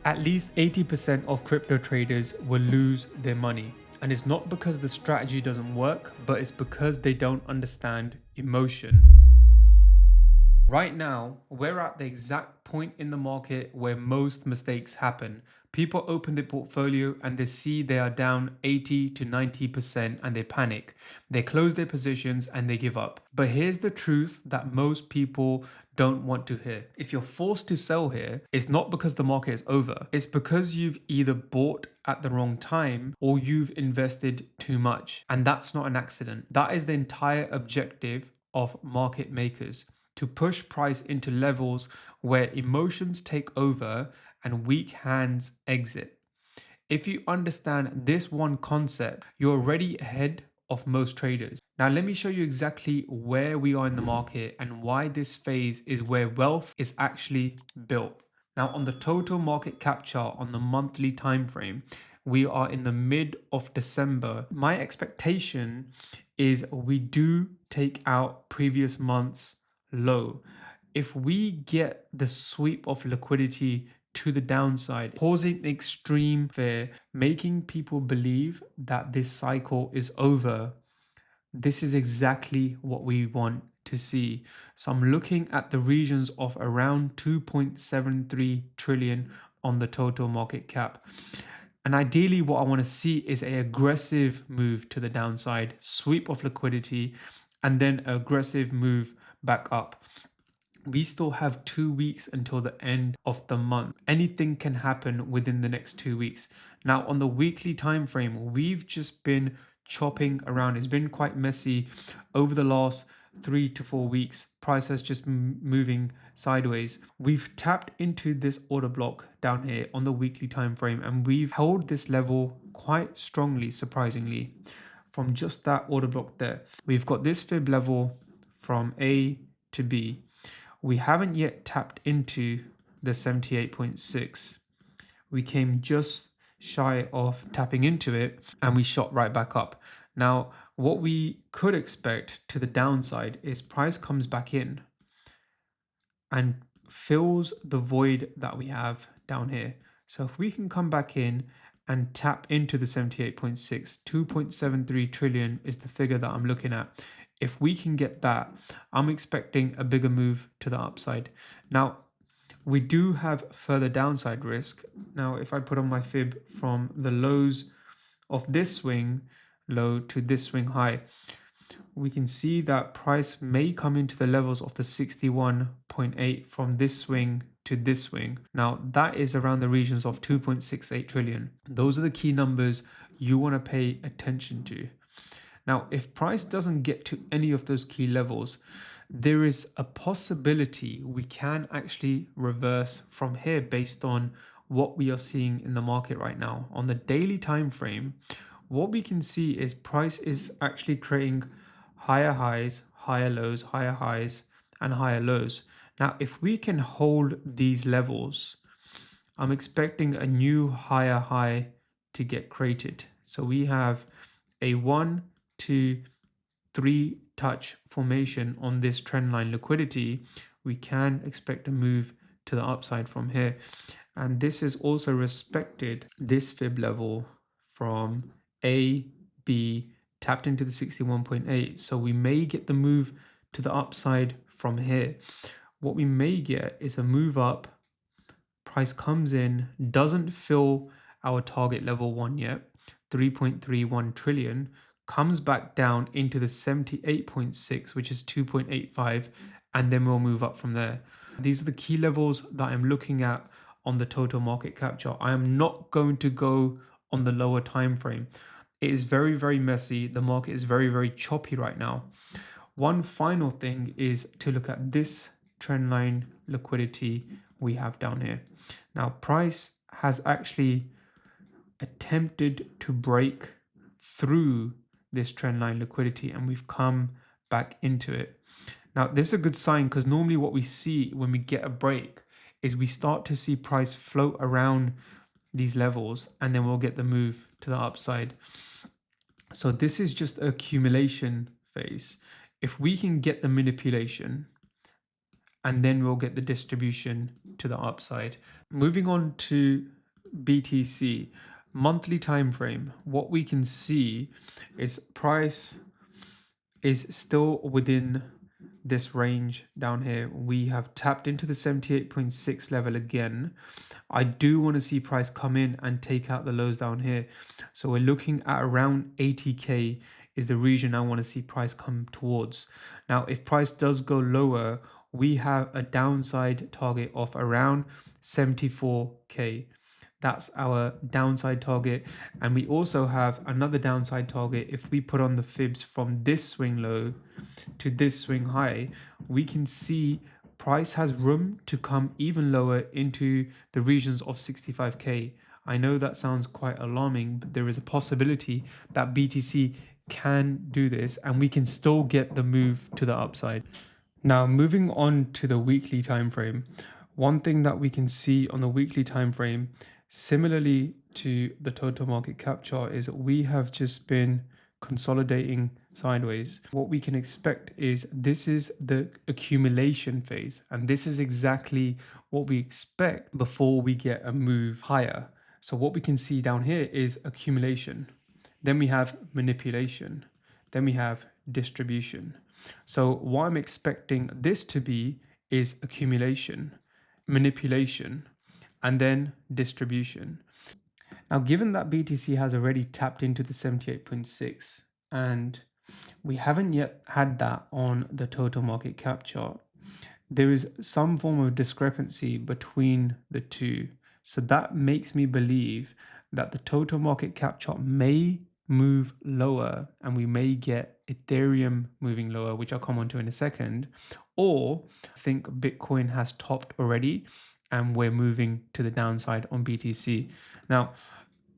At least 80% of crypto traders will lose their money. And it's not because the strategy doesn't work, but it's because they don't understand emotion. Right now, we're at the exact point in the market where most mistakes happen. People open their portfolio and they see they are down 80 to 90% and they panic. They close their positions and they give up. But here's the truth that most people don't want to hear. If you're forced to sell here, it's not because the market is over. It's because you've either bought at the wrong time or you've invested too much. And that's not an accident. That is the entire objective of market makers, to push price into levels where emotions take over and weak hands exit. If you understand this one concept, you're already ahead of most traders. Now, let me show you exactly where we are in the market and why this phase is where wealth is actually built. Now, on the total market cap chart on the monthly time frame, we are in the mid of December. My expectation is we do take out previous months low. If we get the sweep of liquidity to the downside, causing extreme fear, making people believe that this cycle is over, this is exactly what we want to see. So I'm looking at the regions of around 2.73 trillion on the total market cap. And ideally, what I want to see is an aggressive move to the downside, sweep of liquidity, and then an aggressive move back up. We still have 2 weeks until the end of the month. Anything can happen within the next 2 weeks. Now, on the weekly time frame, we've just been chopping around. It's been quite messy over the last 3 to 4 weeks. Price has just moving sideways. We've tapped into this order block down here on the weekly time frame, and we've held this level quite strongly, surprisingly, from just that order block there. We've got this fib level from A to B. We haven't yet tapped into the 78.6. We came just shy of tapping into it and we shot right back up. Now, what we could expect to the downside is price comes back in and fills the void that we have down here. So if we can come back in and tap into the 78.6, 2.73 trillion is the figure that I'm looking at. If we can get that, I'm expecting a bigger move to the upside. Now, we do have further downside risk. Now, if I put on my fib from the lows of this swing low to this swing high, we can see that price may come into the levels of the 61.8 from this swing to this swing. Now, that is around the regions of 2.68 trillion. Those are the key numbers you want to pay attention to. Now, if price doesn't get to any of those key levels, there is a possibility we can actually reverse from here based on what we are seeing in the market right now. On the daily time frame, what we can see is price is actually creating higher highs, higher lows, higher highs, and higher lows. Now, if we can hold these levels, I'm expecting a new higher high to get created. So we have a 1, 2, 3 touch formation on this trend line liquidity. We can expect a move to the upside from here. And this is also respected this fib level from A, B, tapped into the 61.8. So we may get the move to the upside from here. What we may get is a move up. Price comes in, doesn't fill our target level 1 yet, 3.31 trillion, comes back down into the 78.6, which is 2.85, and then we'll move up from there. These are the key levels that I'm looking at on the total market cap chart. I am not going to go on the lower time frame. It is very, very messy. The market is very, very choppy right now. One final thing is to look at this trend line liquidity we have down here. Now, price has actually attempted to break through this trend line liquidity and we've come back into it. Now, this is a good sign because normally what we see when we get a break is we start to see price float around these levels and then we'll get the move to the upside. So this is just an accumulation phase. If we can get the manipulation and then we'll get the distribution to the upside. Moving on to BTC, monthly time frame, what we can see is price is still within this range down here. We have tapped into the 78.6 level again. I do want to see price come in and take out the lows down here. So we're looking at around 80k is the region I want to see price come towards. Now, if price does go lower, we have a downside target of around 74k. That's our downside target. And we also have another downside target. If we put on the fibs from this swing low to this swing high, we can see price has room to come even lower into the regions of 65k. I know that sounds quite alarming, but there is a possibility that BTC can do this and we can still get the move to the upside. Now, moving on to the weekly time frame, one thing that we can see on the weekly time frame, similarly to the total market cap chart, is we have just been consolidating sideways. What we can expect is this is the accumulation phase, and this is exactly what we expect before we get a move higher. So what we can see down here is accumulation, then we have manipulation, then we have distribution. So what I'm expecting this to be is accumulation, manipulation, and then distribution. Now, given that BTC has already tapped into the 78.6 and we haven't yet had that on the total market cap chart, there is some form of discrepancy between the two. So that makes me believe that the total market cap chart may move lower and we may get Ethereum moving lower, which I'll come on to in a second. Or I think Bitcoin has topped already and we're moving to the downside on BTC. Now,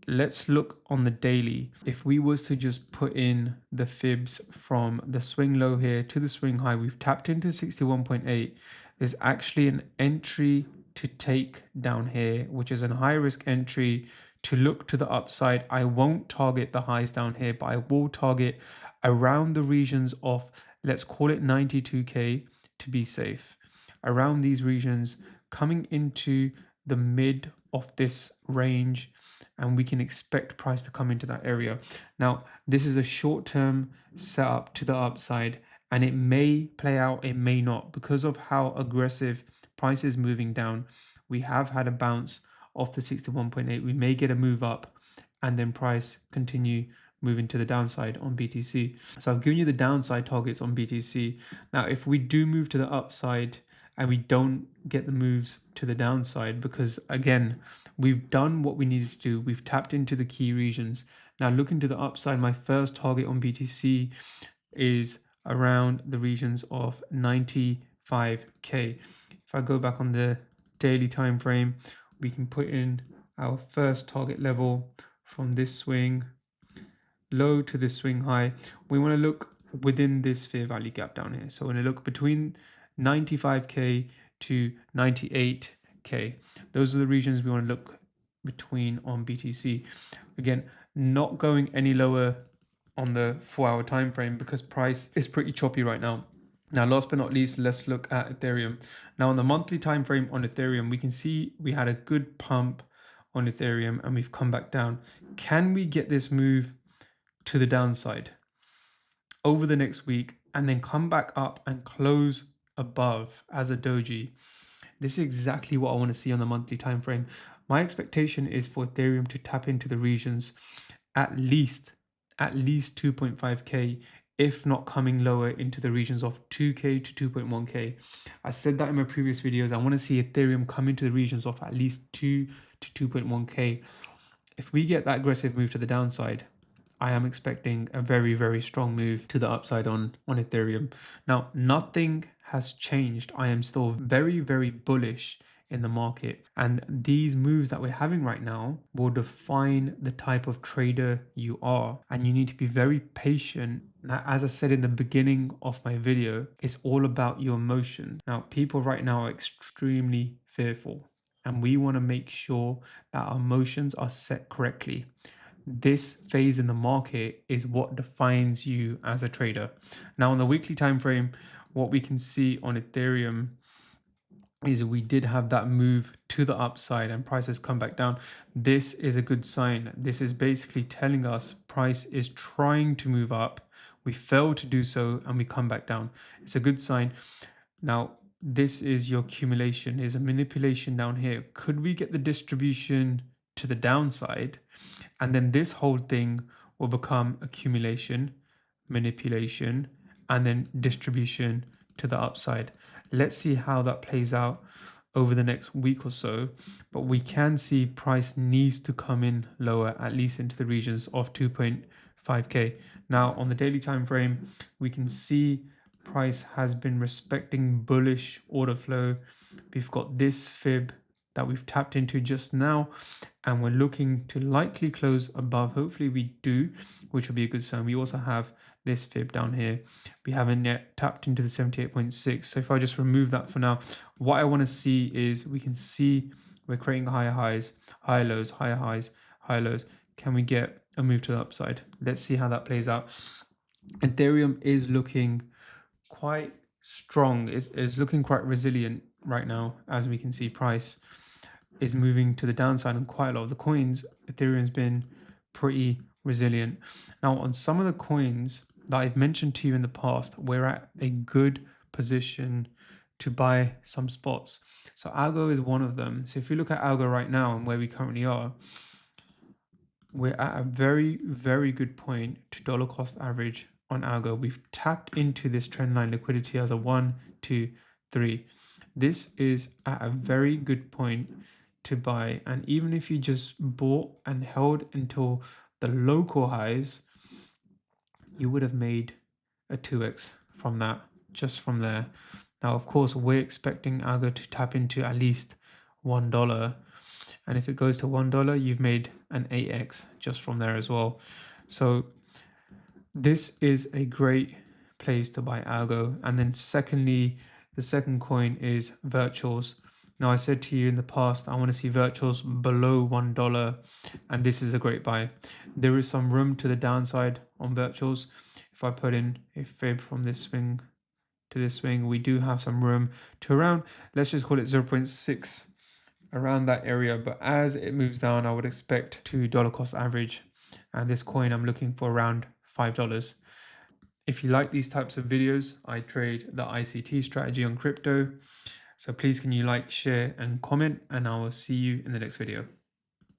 let's look on the daily. If we was to just put in the fibs from the swing low here to the swing high, we've tapped into 61.8. There's actually an entry to take down here, which is a high risk entry to look to the upside. I won't target the highs down here, but I will target around the regions of, let's call it 92k to be safe. Around these regions, coming into the mid of this range, and we can expect price to come into that area. Now, this is a short-term setup to the upside, and it may play out, it may not, because of how aggressive price is moving down. We have had a bounce off the 61.8. We may get a move up and then price continue moving to the downside on BTC. So I've given you the downside targets on BTC. Now, if we do move to the upside and we don't get the moves to the downside, because again, we've done what we needed to do. We've tapped into the key regions. Now looking to the upside, my first target on BTC is around the regions of 95k. If I go back on the daily time frame, we can put in our first target level from this swing low to this swing high. We want to look within this fair value gap down here. So we're going to look between 95k to 98k. Those are the regions we want to look between on BTC. Again, not going any lower on the 4-hour time frame because price is pretty choppy right now. Now, last but not least, let's look at Ethereum. Now, on the monthly time frame on Ethereum, we can see we had a good pump on Ethereum and we've come back down. Can we get this move to the downside over the next week and then come back up and close above as a doji? This is exactly what I want to see on the monthly time frame. My expectation is for Ethereum to tap into the regions at least 2.5k, if not coming lower into the regions of 2k to 2.1k. I said that in my previous videos. I want to see Ethereum come into the regions of at least 2 to 2.1k. If we get that aggressive move to the downside, I am expecting a very, very strong move to the upside on Ethereum. Now, nothing has changed. I am still very, very bullish in the market. And these moves that we're having right now will define the type of trader you are. And you need to be very patient. Now, as I said in the beginning of my video, it's all about your emotion. Now, people right now are extremely fearful. And we want to make sure that our emotions are set correctly. This phase in the market is what defines you as a trader. Now, on the weekly time frame, what we can see on Ethereum is we did have that move to the upside and price has come back down. This is a good sign. This is basically telling us price is trying to move up. We failed to do so and we come back down. It's a good sign. Now, this is your accumulation, is a manipulation down here. Could we get the distribution to the downside? And then this whole thing will become accumulation, manipulation, and then distribution to the upside. Let's see how that plays out over the next week or so. But we can see price needs to come in lower, at least into the regions of 2.5K. Now, on the daily time frame, we can see price has been respecting bullish order flow. We've got this fib that we've tapped into just now, and we're looking to likely close above. Hopefully we do, which will be a good sign. We also have this fib down here. We haven't yet tapped into the 78.6. So if I just remove that for now, what I want to see is we can see we're creating higher highs, higher lows, higher highs, higher lows. Can we get a move to the upside? Let's see how that plays out. Ethereum is looking quite strong, is looking quite resilient right now. As we can see, price is moving to the downside on quite a lot of the coins. Ethereum's been pretty resilient. Now, on some of the coins that I've mentioned to you in the past, we're at a good position to buy some spots. So Algo is one of them. So if you look at Algo right now and where we currently are, we're at a very, very good point to dollar cost average on Algo. We've tapped into this trend line liquidity as a 1, 2, 3. This is at a very good point to buy. And even if you just bought and held until the local highs, you would have made a 2x from that, just from there. Now, of course, we're expecting Algo to tap into at least $1. And if it goes to $1, you've made an 8x just from there as well. So this is a great place to buy Algo. And then secondly, the second coin is virtuals. Now, I said to you in the past, I want to see virtuals below $1, and this is a great buy. There is some room to the downside on virtuals. If I put in a fib from this swing to this swing, we do have some room to around, let's just call it 0.6, around that area. But as it moves down, I would expect to dollar cost average. And this coin, I'm looking for around $5. If you like these types of videos, I trade the ICT strategy on crypto. So please can you like, share, and comment, and I will see you in the next video.